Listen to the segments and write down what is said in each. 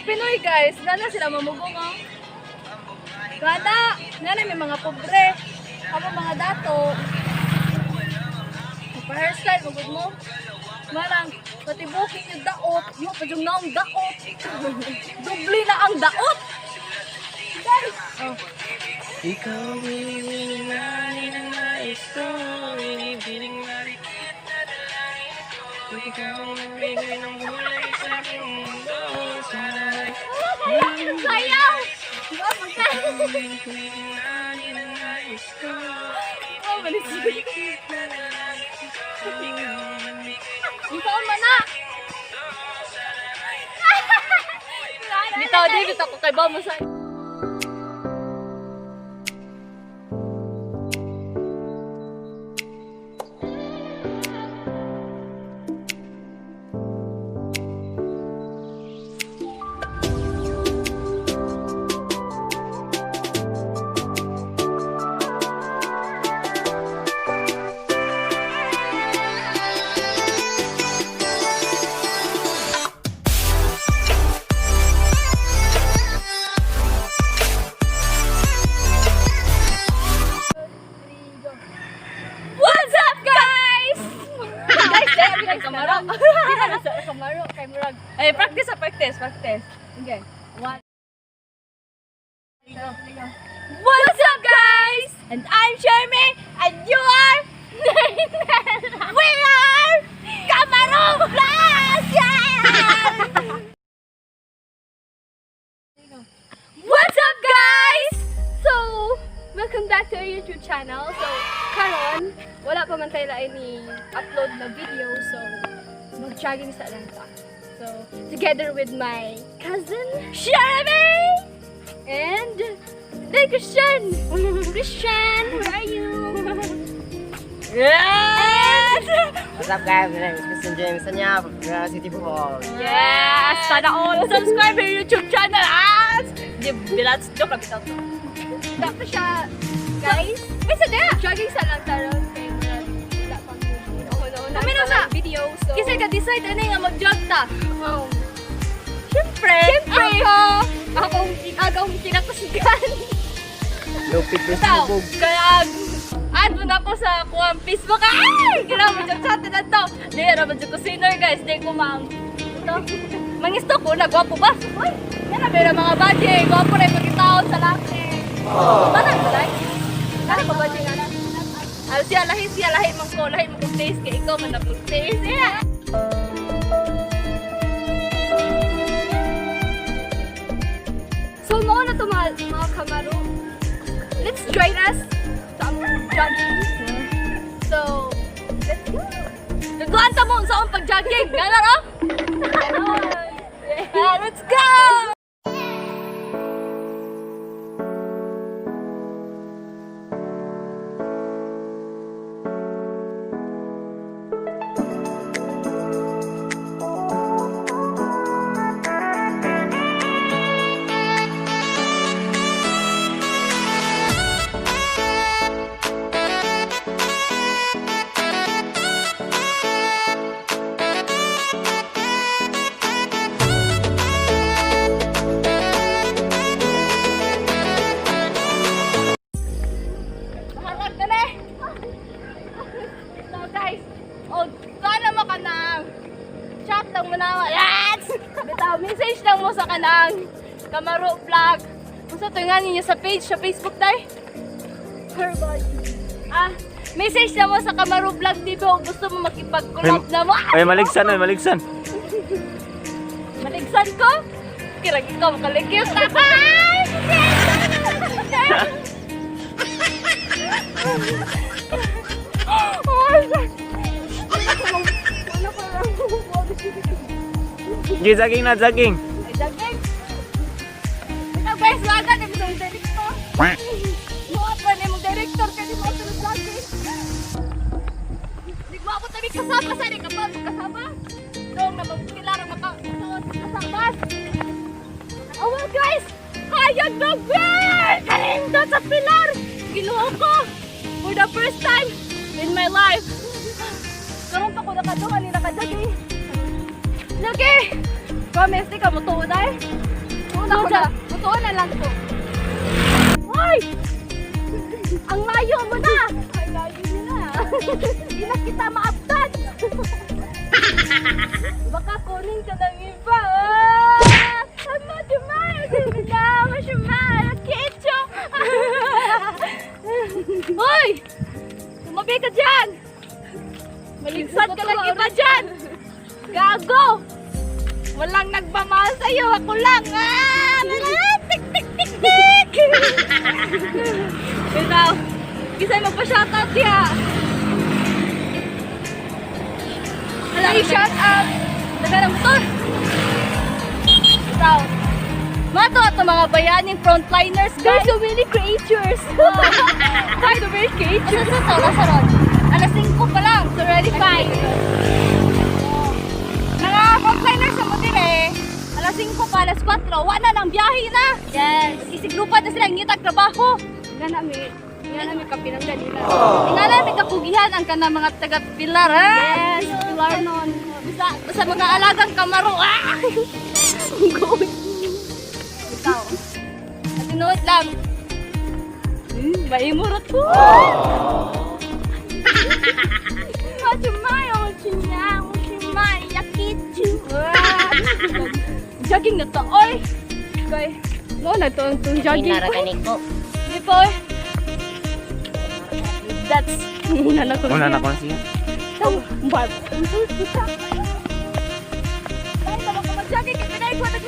Pinoy guys, nana sila mamugong oh. Kada, nana may mga pobre. Ako mga dato. Pa-hairstyle, magod mo. Marang, patibukin yung daot. Yung pa yung naong daot. Dubli na ang daot. Guys! Oh. Ikaw winilani ng nais ko, winibiling marikit na dalangin. Ikaw nagbigay ng gulay sa aking mundo. Sayaw! Ikaw winilani ng nais ko, Manisig. na dalangin. Ikaw nagbigay Ikaw man na! Bitaw, David, ako kay Bamo sa... What's up, guys? Guys, kay Kamaro. Dito na sa Kamaro, kay Murag. Ay, practice. Okay. One. What's up, guys? And I'm Shermy, and you are... We are Kamaro Plus! Yeah! What's up, guys? So, welcome back to our YouTube channel. So, karon wala pa man tayo lain ni upload na video. So, mag-jogging sa lang ta. So, together with my cousin, Sheremy! And, hey, Christian! Christian, where are you? Yes! What's up guys? My name is Christian James Sanya from Quezon City Bohol. Yes! Sana all subscribe to your YouTube channel as... Bilats, joke lang bitaw. Dapat siya, guys. May sadya! Jogging sa lang taron. Kaya wala pang kami na sa video. So... Kasi ka-decide ano nga mag-jog ta. Siyempre! Akong kinakasigan. Lupit na Bitaw, sumubog. kaya add mo na ako sa kuwang Facebook. Ay! Kailangan mo dyan sa atin na to. Di, naman dyan ko sinner guys. Di ko ito. Mangisto ko na, gwapo ba? Uy! Yan na, meron mga badge. Gwapo rin magkitaon sa laki. Tanang ko lang. Ano ba badge nga na? Siya lahi mong ko. Lahi mong taste kaya ikaw man na taste. Yeah! So, mauna to mga Kamaro. Let's join us sa among jogging. So, let's go! Nagduan ta mo sa among pag-jogging. Gano'n, no? Yeah, let's go! Message lang mo sa kanang Kamaro Vlog. Kung sa tungan niyo sa page, sa Facebook dahil. Message lang mo sa Kamaro Vlog TV kung gusto mo makipag-collab na mo. Ay, maligsan. Maligsan ko? Kiragi ka, makaligyan na ka! Jogging na, jogging. Ay, jogging. Ito guys, waga na mong director. Mga pa na mong director ka ni mo sa jogging. Di mo ako tabi kasama sa rin kapag kasama. Doon na magkilarang makasabas. Oh well guys, hayag na guys! Kalindo sa pilar! Ginuha ko for the first time in my life. Karoon pa ko nakadungan ni nakadagi. Lagi! Promise, di ka mo tuod ay. Tutuan na lang to. Hoy! Ang layo mo na! Ay, layo mo na. Hindi na kita maabtan. Baka kunin ka ng iba. Hoy! Tumabi ka dyan! Maligsan ka lang iba dyan! Gago! Walang nagmamahal sa'yo, ako lang! Tik, tik, tik, tik! Ikaw, kisa'y magpa-shoutout diya! Hala, i-shoutout! Daga ng motor! Ikaw, mga to at mga bayaning frontliners, guys! So many creatures! Hi, so many creatures! Asa to? Nasa ron? Alas 5 pa lang, so ready 5. Mga frontliners sa mo din eh. Alas 5 pa, alas 4. Wala nang biyahe na. Yes. Isiglupan na sila, ngitag trabaho. Nga namin kapinanggan nila. Nga namin kapugihan ang kanang mga taga-pilar. Yes, pilar nun. Basta mga alagang kamaro. Ikaw. At tinuot lang. Maimurat ko. Jogging na to, oy! Kay, mo na to ang jogging ko. Inarakaniko. Hindi po, oy. That's, muna na ko. Una na ko na siya. Barb. Ay, tama ko mag-jogging, kaya pinay ko na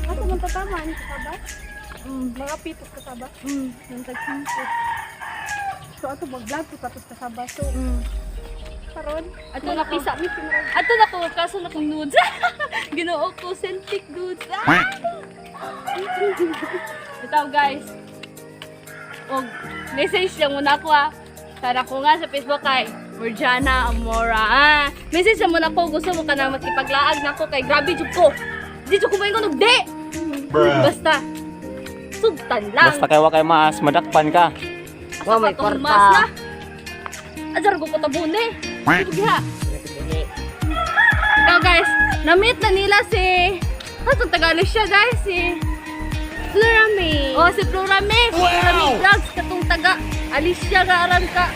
Asa man tataman, kasaba? Mga pitos kasaba? Yung tag-simpo. So, ato mag-vlog ko tapos kasaba. So, karon ato na pisa mi ato na ko kaso na kong nudes. Ginoo ko authentic nudes. Ito guys. Og message lang muna ko Tara ko nga sa Facebook kay Morjana Amora. Message lang muna ko gusto mo ka na makipaglaag na ko kay grabe jud ko. Di jud ko mayon og di. Basta sugtan lang. Basta kay wa kay mas madakpan ka. Wa may Mas na. kwarta. Ajar ko tabune. Diha. Ikaw guys, na-meet na nila si Atong Tagalog siya guys, si Florame. Oh, si Florame. Si Florame Vlogs, katong taga Alicia ga aram ka.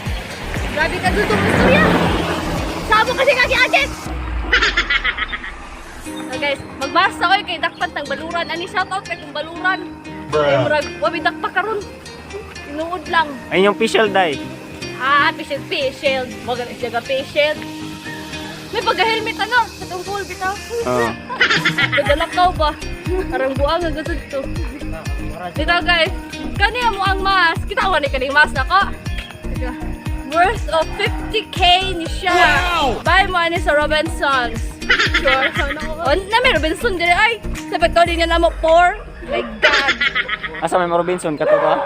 Grabe ka dito mo istorya. Sabo kasi kaki-agit. So guys, magbasa ko kay dakpat ng baluran. Ani shoutout kay kung baluran. Kay murag wabi dakpa karon. Tinuod lang. Ayun yung official day. Facial. Maganda siya ka facial. May pagka-helmet ano? Sa tungkol, bitaw. Oo. Nagalakaw ba? Parang buang agad ito. Dito guys, kaniya mo ang mask. Kita ko ni kaning mask na ko. Worth of 50k ni siya. Wow! Buy mo ani sa Robinsons. Sure. Na may Robinson dire ay. Sabi ko din na mo 4. My God. Asa may Robinson kato ba?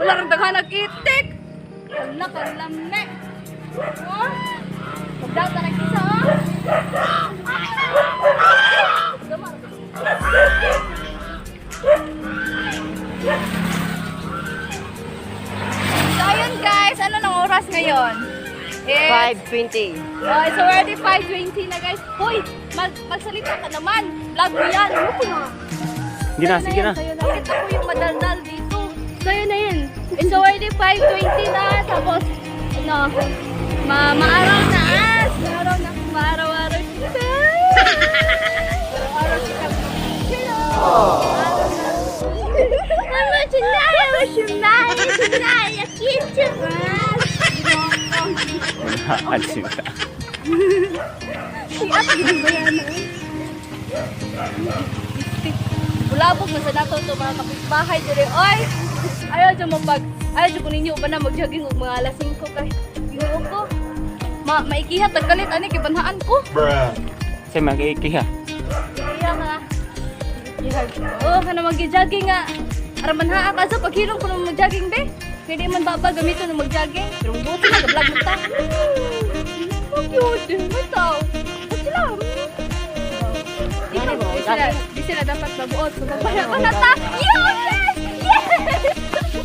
Wala rin daghanag itik. Wala ka lame. Oh? Magdata na kisa, oh? So, ayun guys. Ano nang oras ngayon? It's 5:20. Oh, it's already 5:20 na guys. Hoy, magsalita ka naman. Vlog mo yan. Sige na, sige na. Bakit ako yung madaldal dito? Sa'yo na yan. It's already 5:20 na. Tapos, ano, maaraw na as. Maaraw-araw kita. Maaraw-araw kita. Hello. Mama, tonight, what's your mind? Tonight, I kiss you. At sila. Bulabog na sa nato to mga kapitbahay dire. Oy! Ayaw dyan ko ninyo ba na mag-jogging og mga alas 5 kay ginoo ko. Maikihat tagkalit ani kay banhaan ko. Say mag-iikiha. Kaya nga. Oh, kana mag-jogging nga. Ara manhaa ka sa paghilom ko nang mag-jogging be. Kaya di man babal gamito nang mag-jogging. Pero buti na ga-vlog mo ta. Oh, cute. Mataw. At sila. Di sila dapat mabuot. So, magbahala ka na ta. Yes! Yes!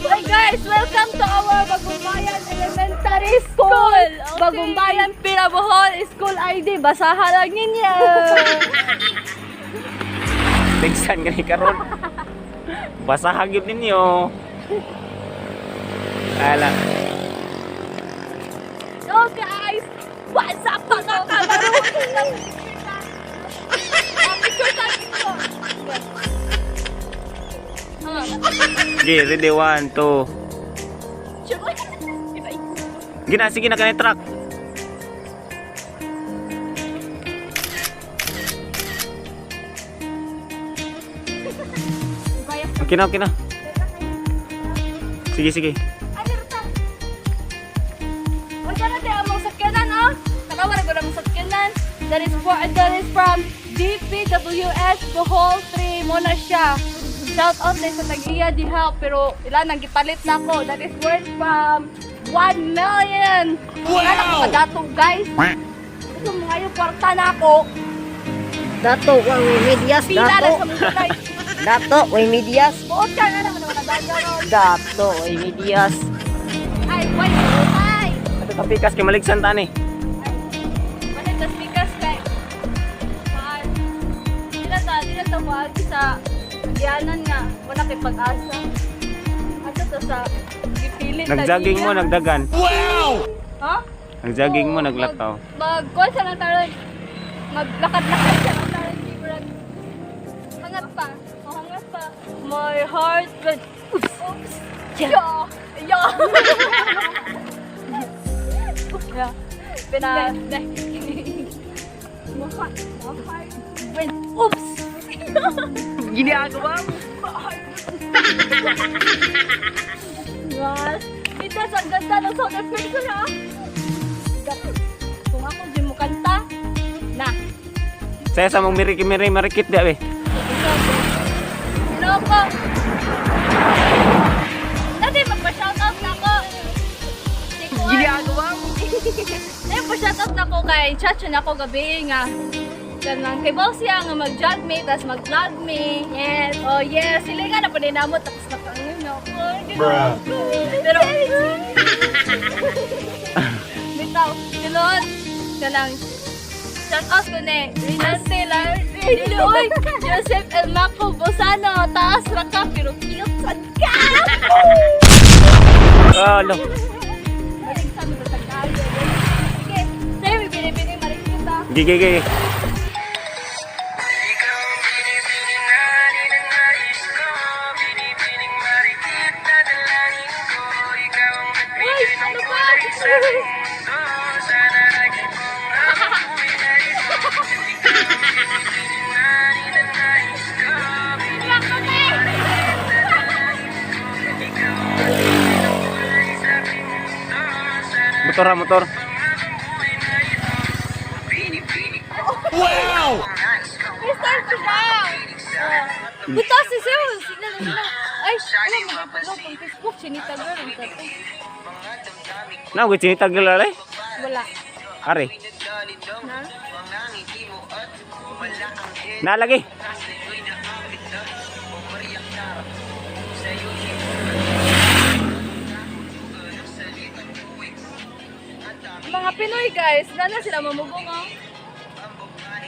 Hi guys, welcome to our Bagumbayan Elementary School. Bagumbayan Pinabohol School ID. Basahan lang ninyo. Tigsan gani karon. Basahan gyud ninyo. Ala. So guys, what's up mga kabarong? Okay, ready 1, 2. Gina, sige na kanay truck. Okay na, okay na. Sige, sige. That is from DPWS Bohol 3 mo na siya. Shout out din sa Tagiya di help pero ilan ang gipalit na ko. That is worth from 1 million. Ano ko dato guys? Ito mga yung kwarta na ako. Dato, wang medias, Pila na dato. sa mulay. Dato, way medias. Buot ka na naman na nagagaroon. Dato, way medias. Ay, wait, ay. Ato tapikas kay maligsan ta ni. Manit na speakers kay. Di na tawag sa agyanan nga. Wala kay pag-asa. Ato to sa ipilit. Nagjogging mo, nagdagan. Ha? Nagjogging mo, naglakaw. Mag-call sa lang tayo. Maglakad-lakad sa lang tayo. Sigurad. Hangat pa. O, hangat pa. My heart but... Oops. Yeah. Yeah. Yeah. Oops. Ginagawa mo. Yes. Ito, ang ganda ng sound effects ko na. Kung ako di mo kanta, na. Saya sa mong miriki-miri marikit di be. Hello ko. Dati magpa-shoutout na ako. Ginagawa mo. Dati pa-shoutout na ako kay Chacho na ako gabi nga. Ganang kay Bosia nga mag-jog me, tas mag-vlog me. Yes, oh yes. Sila nga na pa din namo, tapos nakangin ako. Pero, bitaw, silon. Ganang, shout out ko na Rinas Taylor. Oy, Joseph El Maco Bosano. Taas raka, pero cute sad ka. Alo. Maring sa mga tagkalo. Sige, sa'yo may binibini maring kita. Gigi, gigi. Uy, ano ba? Motor ha, motor. Mr. Pinang! Buta si Zeus! Sila. Ay, ano mo ba pang Facebook? Sinita girl. Ang tato. Na, gud sinita gilala eh. Wala. Are. Na? Na lagi. Mga Pinoy guys, nana sila mamugong oh.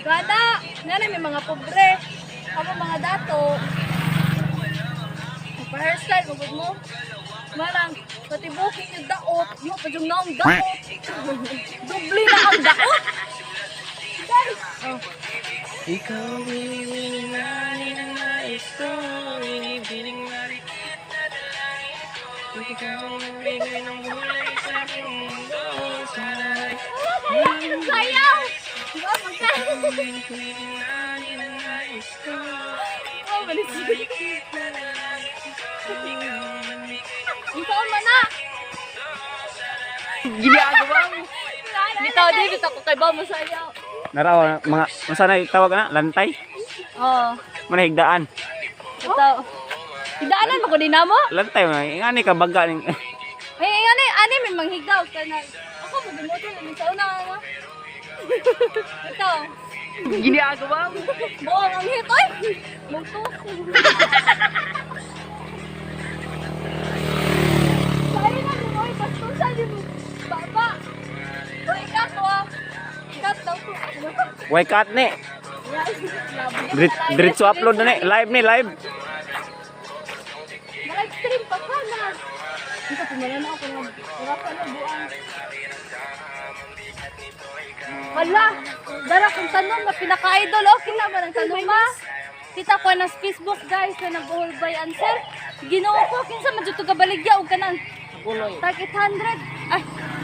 Gana, nana may mga pobre. Ako mga dato. Pa-hairstyle, magod mo. Marang, patibukin yung daot. Yung pa yung naong daot. Dubli na ang daot. Guys! Oh. Ikaw winning nais ko, binibining marikit na dalangin ko. Ikaw ang nagbigay ng buhay sa aking mundo. Sayaw! Diba, pagka? Oh, manisig. Ikaw man na! Ginagawa mo. Bitaw din, bitaw ko kay Bamo sayaw. Naraw mga masana tawag na lantay. Oo. Manahigdaan. Bitaw. Idaanan mo ko din mo? Lantay man ngani ka baga ning Ay, ani may manghigdaw ka na. Ako mo gumuto na sa una nga. Ito. Ginagawa mo. Buong ang hit, oy! Mungto. Why cut ni? Diretso upload na ni. Live ni, live. Live stream pa ka na. Ito pumala na ako ng wala na buang. Wala. Dara kung tanong na pinaka-idol. Okay na ba ng tanong ma? Kita ko na sa Facebook guys na nag-all by answer. Ginoo ko kinsa man jud to kabaligya og kanang tag 800.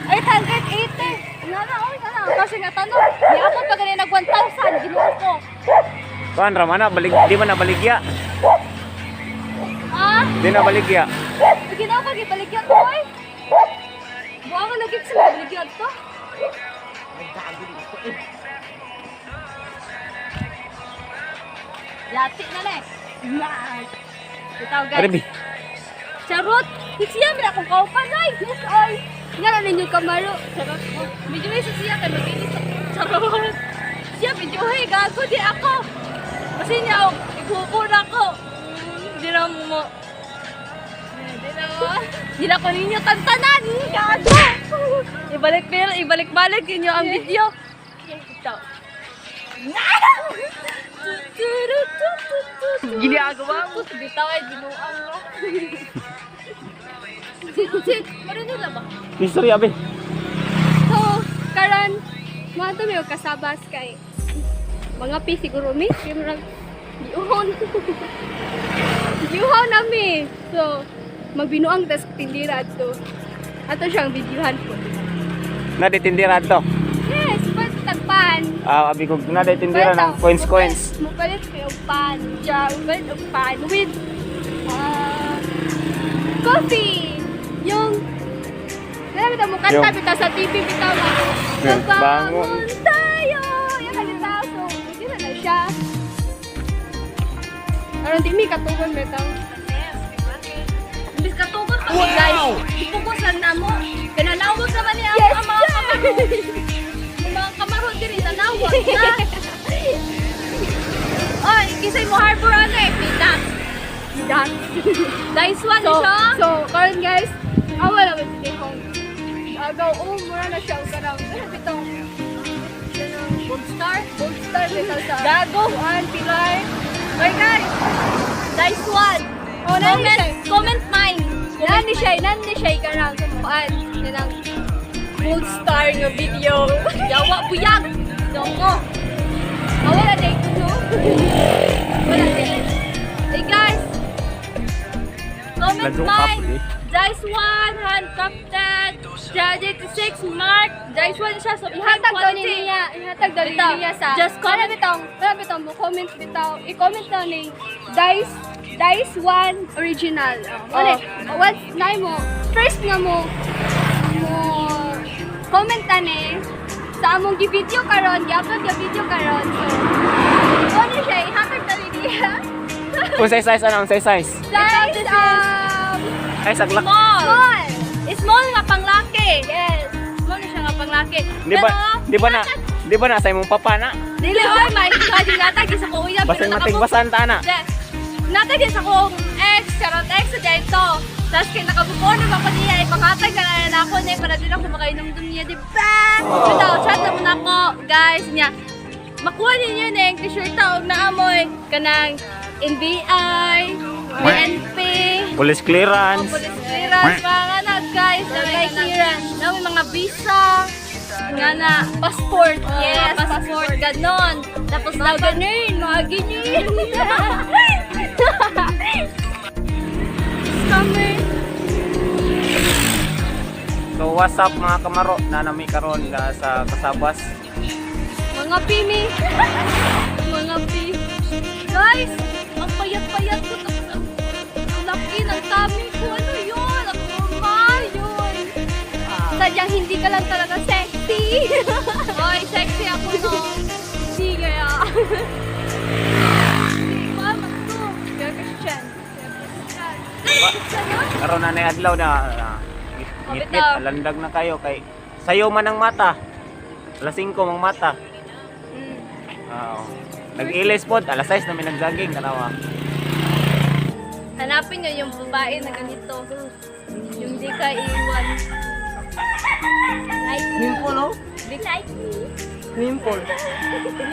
Ay 880. Ngana oy kana kasi nga tanong. Di ako pa gani nag 1,000 ginoo ko. Kuan ra man na balig, di man na baligya. Ah, Di na baligya. ginoo ko gibaligya ko oy. Buang ka lagi sa baligya to. Yati na na eh. Itaw guys. Rebi. Charot! Siya mo na akong kaupan ay! Yes ay! Nga na ninyo kamaro. Charot mo. Medyo may siya kay maginis. Charot! Siya medyo hey gago di ako. Kasi niya ako. Igupura ko. Hindi na mo. Hindi na ko ninyo tantanan. Gago! Ibalik-balik ninyo ang video. Ito. Ginagawa mo. Bitaw ay ginuang mo. Marunong na ba? History abi. So, karon mga to may kasabas kay mga pi siguro mi. Yung giuhon. Giuhon nami. So, magbinuang tas tindira to. Ato siyang videohan po. Na ditindira to. Yes, but tagpan. Abi ko na ditindira ng coins. Mupalit kayo pan. Diyan, mupalit ang pan with coffee. Yung kita mo kanta Yung- bitaw sa TV bitaw na. Yung Bangon tayo. Yung halita. So, hindi na siya. Aron di mi katugon bitaw. Imbis katugon pa guys. Ipukusan na mo. Kanalawag naman niya ang mga kamaro. Ang mga kamaro diri nanawag na. Oy, kisay mo harbor ano eh, pitak. Pitak. Dice one siya. So, karon guys, awal naman si Kong. Agaw, mura na siya. Karang, ano bitaw? Gold star? Gold star bitaw sa... Gago! One, pilay. Okay guys, dice one. Oh, comment mine. Nandi siya karang. Kumpaan. Yan ang gold star nga video. Yawa, buyag! Dongo. Wala day ko. Wala day. Hey guys, comment Lado mine. kapli. Dice 1, handcrafted, Strategic 6, Mark. Dice 1 siya, so ihatag daw niya. Ihatag daw niya sa... Just comment. Para bitang mo, comment bitaw. I-comment daw ni Dice 1 original. Ulit, once na mo, first nga mo comment tani sa among gi-video karon, gi-upload ga video karon. So, ano siya, ihatag daw niya. Kung size anong size? Dice, Ay saglak. Small! Small nga panglaki. Yes. Small na siya nga panglaki. Di ba na sa imong papa na? Dili oy, may kadi natagi sa ko uya. Basan matigbasan ta na. Natagi sa ko ex, charot ex sa dito. Tapos kaya nakabuko na ako niya, ipakatag ka na ako niya para din ako makainom-dum niya, di ba? Ito, chat naman ako, guys, niya. Makuha ninyo na yung t-shirt taog na amoy. Kanang NBI, PNP, Police clearance. police clearance, mga na guys, may clearance. Na may mga visa, nga na, passport. Yes, passport, ganon. Tapos daw ganon, mga ganyan. Scammer. So what's up mga kamaro na nami karon sa Kasabas. Mga pimi. Mga pi. Guys, ang payat-payat ko. Ang laki ng tummy ko. Ano yun? Ang normal yun. Sadyang hindi ka lang talaga sexy. Oy, sexy ako no. Hindi kaya. Mama ko. Christian. Karon na nay adlaw na ngit-ngit landag na kayo kay sayo man ang mata. Alas 5 mang mata. Oo. Nag-ilis pod, alas 6 namin nag-jogging kanawa. Hanapin nyo yung babae na ganito. Yung di ka iwan. Like me. Simple, no? Be like me. Simple.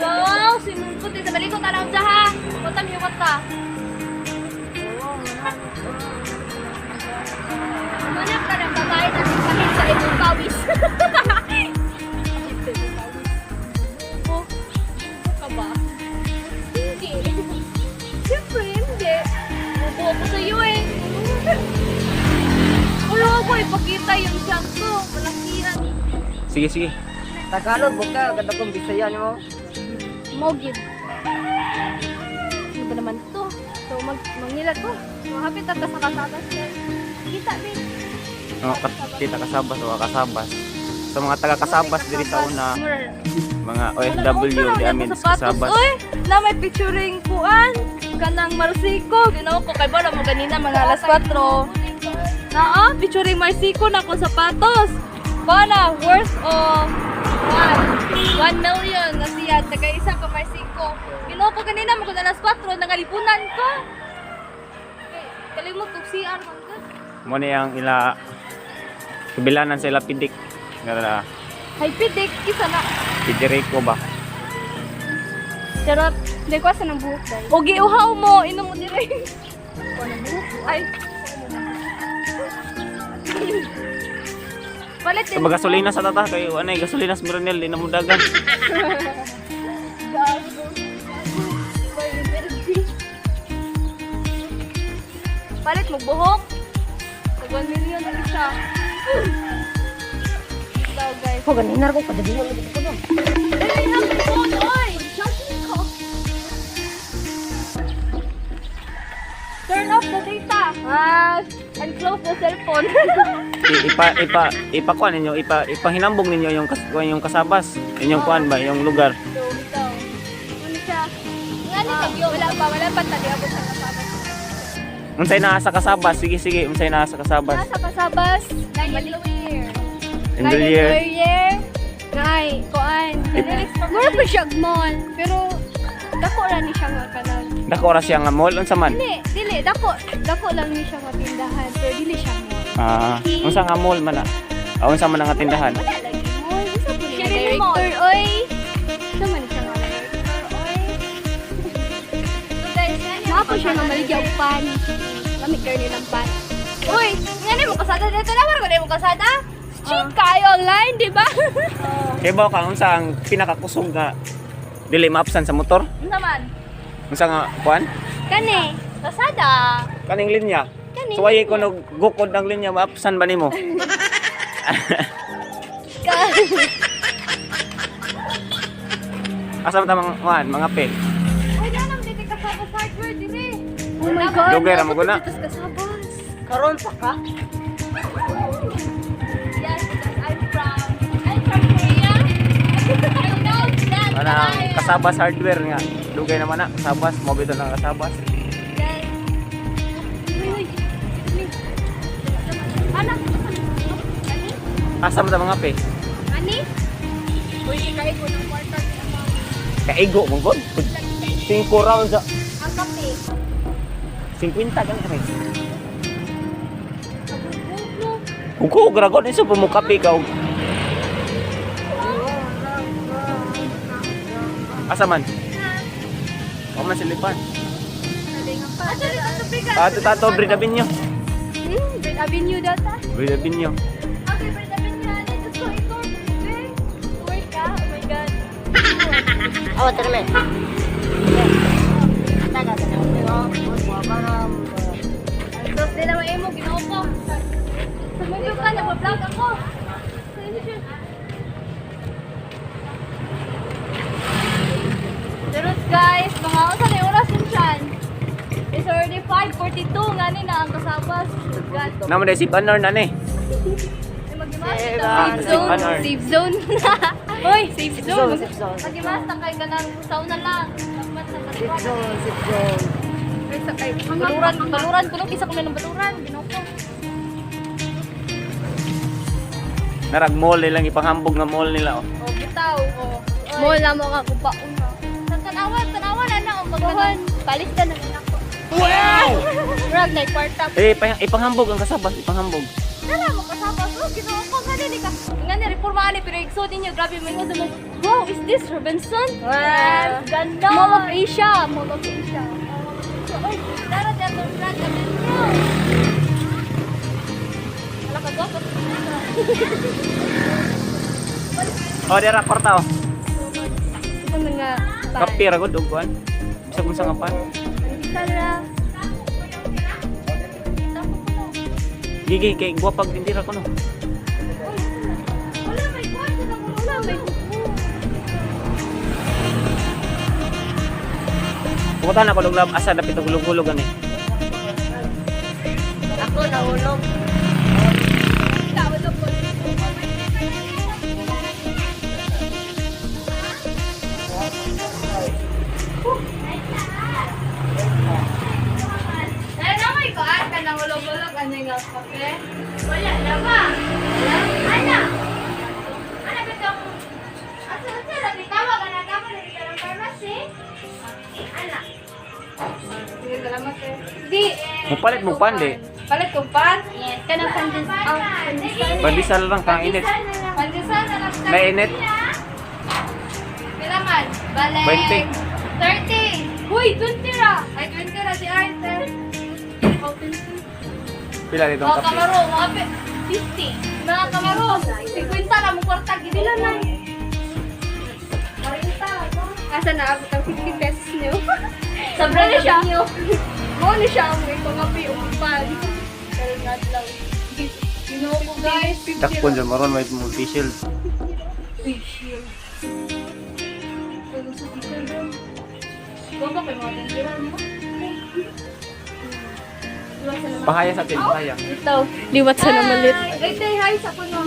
Wow, sinungkot din sa balikot araw dyan ha. Punta mo yung mata. Manak ka ng babae na sakit sa imong pawis. Oh, ka ba? Hindi. Siyempre, hindi. Bubo ako sa'yo eh. Wala ko, ipakita yung siyang ko. Malakihan. Sige, sige. Tagalog mo ka, ganda kong Bisaya mo. Mogid. Ano ba naman to? So, mangilat ko. Mahapit at sa kasatas ko. Kita din. Oh, kita kasabas o kasabas. Sa mga taga-kasabas diri sa una, mga OFW di amin sa kasabas. Uy, na may picturing kuan. Kanang Marsico. Ginawa ko kay Bora mo ganina mga alas 4. Naa, picturing Marsico na akong sapatos. Bana, worth of 1 million na siya. Taga-isa ka Marsico. Ginawa ko ganina mga alas 4. Nangalipunan ko. Kalimot kong CR man ka. Mo ni ang ila kabilanan sa ila pidik. Nga Hay pidik, isa na. Federico ba? Charot, hindi ko asa ng buhok dahil. O giuhaw mo, inom mo dire. Ay. Palit din. Sa gasolina sa tata kay anay gasolina sa Mironel di na mo dagan. Palit mo buhok. 1 million na isa. Ikaw guys. Ko ganina ko padagingon mo dito ko. Ay, happy phone, oy! Charging ko. Turn off the data. And close the cellphone. Ipakuan ninyo, ipahinambog ninyo yung kasabas, inyong kuan ba, yung lugar. So, ikaw. Ano siya? Nga ni Tagyo, wala pa tali abot sa kasabas. Unsay naa sa kasabas? Sige, unsay naa sa kasabas. Nasa kasabas, Maliwir. Endolier. Ngay, kuan. Mura pa siya mall, pero dako ra ni siya nga kanang. Dako ra siya nga mall unsa man? Dili, dako lang ni siya nga tindahan, pero dili siya mall. Unsa nga mall man ah? Unsa man ang tindahan? Wala lagi mall. Isa po niya director, oy. Isa man siya nga director, oy. Maapo siya nga maligya og pan. Lamig kayo nilang pan. Uy, nga mo kasada dito na, wala mo kasada? Street kayo online, di ba? Kay ba ka unsa ang pinakakusog nga dili maapsan sa motor? Naman. Unsa nga kuan? Kani, kasada. Kaning linya. Kani. So why ko gukod ng linya maapsan ba nimo? Asa ta mga pe? Uy, nanang dito kasabas hardware, dire. Oh my God. Dugay ra mo guna. Kasabas. Karon pa ka? Yes, because I'm from Korea. I know that. Ana kasabas hardware nga. Dugay naman na kasabas, mo bito ng kasabas. Yes. Uy. Anak. Ani? Asa mo ta mga pe? Ani? Uy, kahit ko ng kwarta ni Mama. Kaigo mo gud. 5 rounds sa Ang kape. 50 kan kami. Ugo gragon iso mo kape ka. Asa man? O man silipan. Asa rin ang tubigan? Tato Brida Binyo. Bread Avenue data? Brida Binyo. Okay, Bread Avenue. Let's go, ito. Work ka? Oh my God. Awa terme. Taga na mo para So, sila mo emo, ginawa ko. Sa medyo ka, nag-vlog ako. Pero guys, mga usa na yung oras yung siyan. It's already 5:42 nga ni na ang kasabas. God. Namo dai si banner na ni. Safe zone. Safe zone. Hoy, safe zone. Magimasta kay ganang sauna lang. Dapat sa kaliwan. Sa kay baluran kuno kisa ko ng baluran, ginoko. Narag mall nilang ipanghambog nga mall nila oh. Oh, bitaw. Oh. Mall na mo ka kupaon na. Sa tanawan na ang magkahan. Palitan na lang ako. Wow! Rag na kwarta. Ipanghambog ang kasabas, ipanghambog. Nala mo kasama ko, ginawa ko nga din ka. Nga ni reforma ni pero igsod niyo grabe man mo. Wow, is this Robinson? Wow, ganda. Mall of Asia, Mall of Asia. So, oy, dara dito brand namin niyo. Wala ka to. Oh, dira kwarta oh. Ito mga Kape ra gud ug kuan. Bisag unsa nga pan. Tara. Gigi kay guwapag tindira ko no. Wala may kwarto na wala may buko. Pumunta na ko lug asa dapit og gulog-gulog ani. Ako nahulog. Ay, naman ko ka nang ulog-ulog ano yung kape? Wala na ba? Ana! Ana ba itong... Asa lagi tawag ka na tawag na dito ng pharmacy? Ana! Sige, salamat eh. Di, Mupalit mo pan di. palit kong pan? Yes. Kanang pandesal. Pandesal lang kang init. Pandesal na lang. May init. Pila man? Balik. 30. Uy, 20 ra. Ay, 20 ra si Arthur. Pila dito Mga kape. kamaro, mga 50. Mga kamaro, 50 na mong kwarta. Gila na. 40. Asa na abot ang 50 pesos niyo? Sobra na siya. Mo na siya ang may pangapi o pan. Pero not lang. Ginoo ko guys, 50 Dakpon dyan maron may multi-shield. facial. Pero sa dito bro. Huwag ba kayo mga tindiran mo? Pahaya sa atin, pahaya. Ito. Liwat sa namalit. Ay, say hi sa kuno.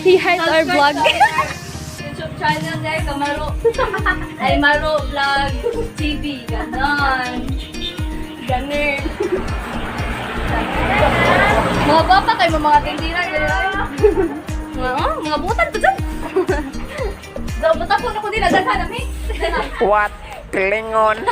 Say hi to our vlog. YouTube channel there, Kamaro. Ay, Maro Vlog TV. Ganon. Ganon. Mga bata kayo, mga tindira. Mga butan pa dyan. Daw, butan po na ko din. Nagdala na, mix. What? Klingon.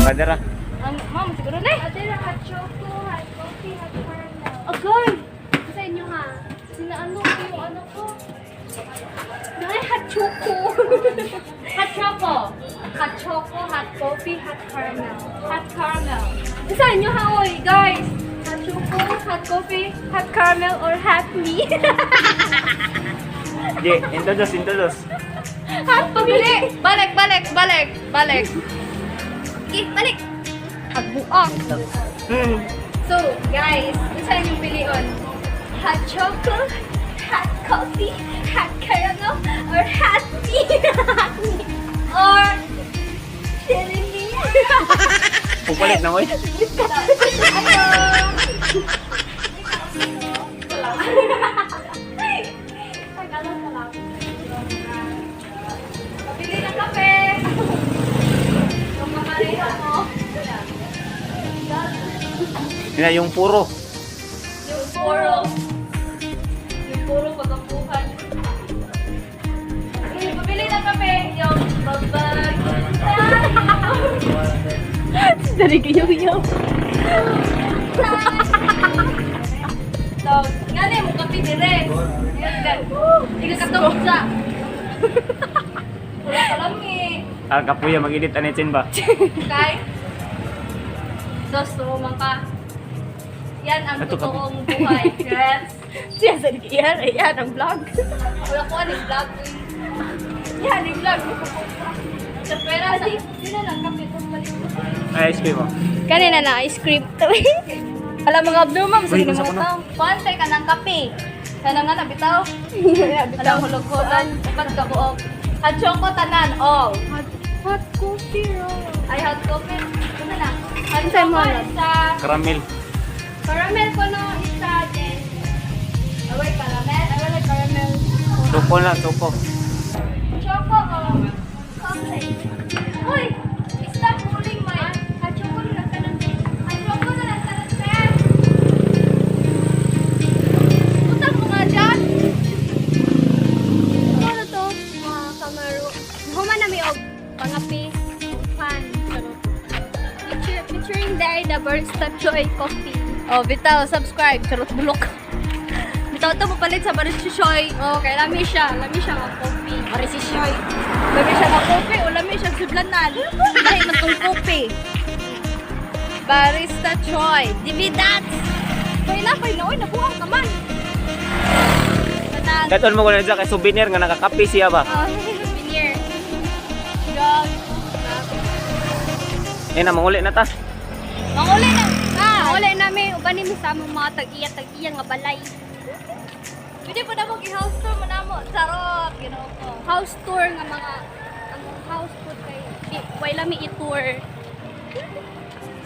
Adera. Ma'am, siguro na eh. Adira, hot choco, hot coffee, hot caramel. Agay! Sa inyo ha? Sina ano yung ano ko? Dahil hot choco. Hot choco. Hot choco, hot coffee, hot caramel. Hot caramel. Sa inyo ha, oy, guys. Hot choco, hot coffee, hot caramel, or hot me. Ye, introduce. Hot pabili. Balik. Okay, balik. Agbuak. So, guys, isa yung pilion. Hot choco, hot coffee, hot caramel, or hot tea. Or Sherry. Pupalit na mo eh. Pabili ng kape. Yung makareho mo. Yun na yung puro. Yung puro. Yung puro pagkapuhan. Pabili ng kape. Yung babag. Dari kayo. So, So, nga na mo kape dire. Hindi ka katulog sa. Wala ka lang eh. Kapuya mag-edit anitsin ba? Kay? Dos, tumumang ka. Yan ang Ito, totoong buhay, friends. Siya sa yan. Ayan ang vlog. Wala ko anong vlog. Yan, yung vlog. Sa pera, di na lang kape. Ay, ice cream mo. Kanina na ice cream. Alam mga abdo, ma'am. Sige Uy, na nasa mga ko na. tao. Pantay ka ng kape. Sana nga nabitaw. Alam mo, lugkotan. Upat ka buok. At choco tanan, all. Hot coffee roll. Ay, hot coffee. Ano na? Hot Ano tayo mo, choco love? isa. Caramel. Caramel ko no, isa din. Away, caramel. I like caramel. Tuko na, tuko. Choco o chocolate. Uy! Stop pulling my... Hot choco na lang tanan. Hot choco na lang tanan, sir. Utang mo nga dyan. Ano to? Kamaro. Human na may og pangapi. Pan. Featuring there the Barista Joy Coffee. Oh, bitaw, subscribe. Charot bulok. Bitaw ito mo palit sa Barista Joy. Oh, kay lami siya. Lami siya ng coffee. Barista Joy. Lami siya ng kopi o lami siya sudlanan. Dahil man tong kopi. Barista Joy. Dividat. Pay na, oy, nabuhang ka man. Manang. Katon mo ko na dyan kay souvenir nga nakakapi siya ba? Oh, souvenir. Dog. Eh na, manguli na ta. Manguli na. Manguli namin. Uban ni sa among mga tag-iya nga balay. Pwede po na mo i-house tour mo na mo. Charot. Ginoo ko. House tour nga mga among house food kay di way lami i-tour.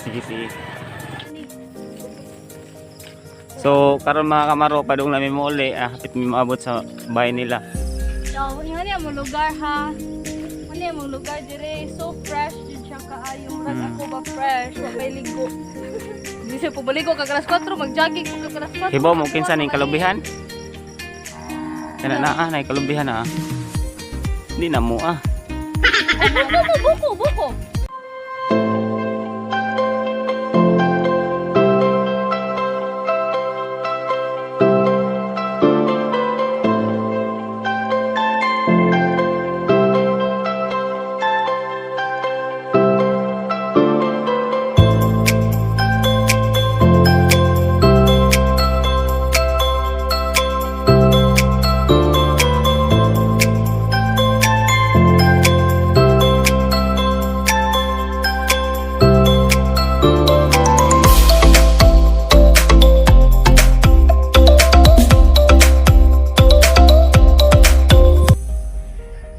Sige, sige. So, karon mga kamaro, padung namin mo uli, hapit mi maabot sa bahay nila. So, yung ano yung lugar ha. Ano yung lugar dire. So fresh. Din siya kaayo. Murag ako ba fresh. Wa may ligo. Hindi siya pabaligo kag alas 4. Mag-jogging ko kag alas 4. Hibaw mo kinsa ning kalubihan? Kana na nay kalubihan na. Hindi na mo Buko.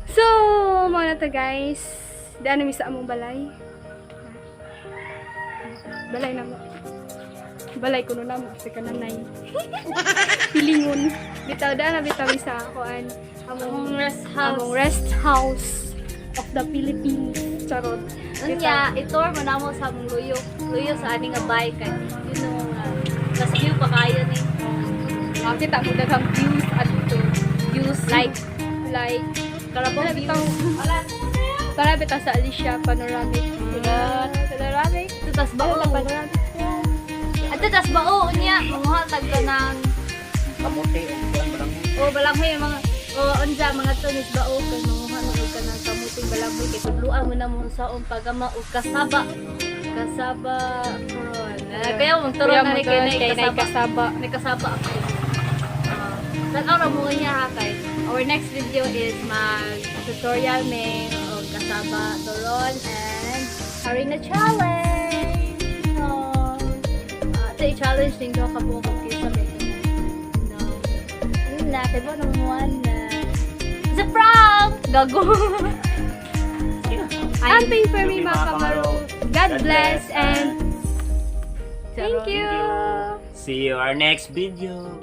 So, mga na to guys. Daan namin sa among balay. Balay na mo. Balay ko na mo kasi kananay. Pilingon. Bitaw daan na bitaw sa kuan. Among rest house of the Philippines. Charot. Anya, itour mo na mo sa mong luyo. Luyo sa aning nga bike kay you know mas view pa kayo ni. Makita mo daghang views at ito. Views like Carabao views. views. Ala. Para bitaw sa Alicia Panoramic. Panoramic. Tutas ba o? Panoramic. At tutas ba o unya mga tagda ng Kamuti. balanghoy mga unsa mga tunis ba o kay mga nagod ka ng kamuting balanghoy kay tudluan mo na mo sa pagama o kasaba karon. Kaya mong turon na ni kay kasaba. May kasaba ako. Nag-aura mo niya ha kay. Our next video is mag-tutorial may kasaba turon and Harina challenge. Ito i-challenge din ko kabuo ko kayo sa may. No. Ayun na, kaya ba nang one na. It's a prank! Gago! Amping for me mga kamaro. God bless and thank you. See you our next video.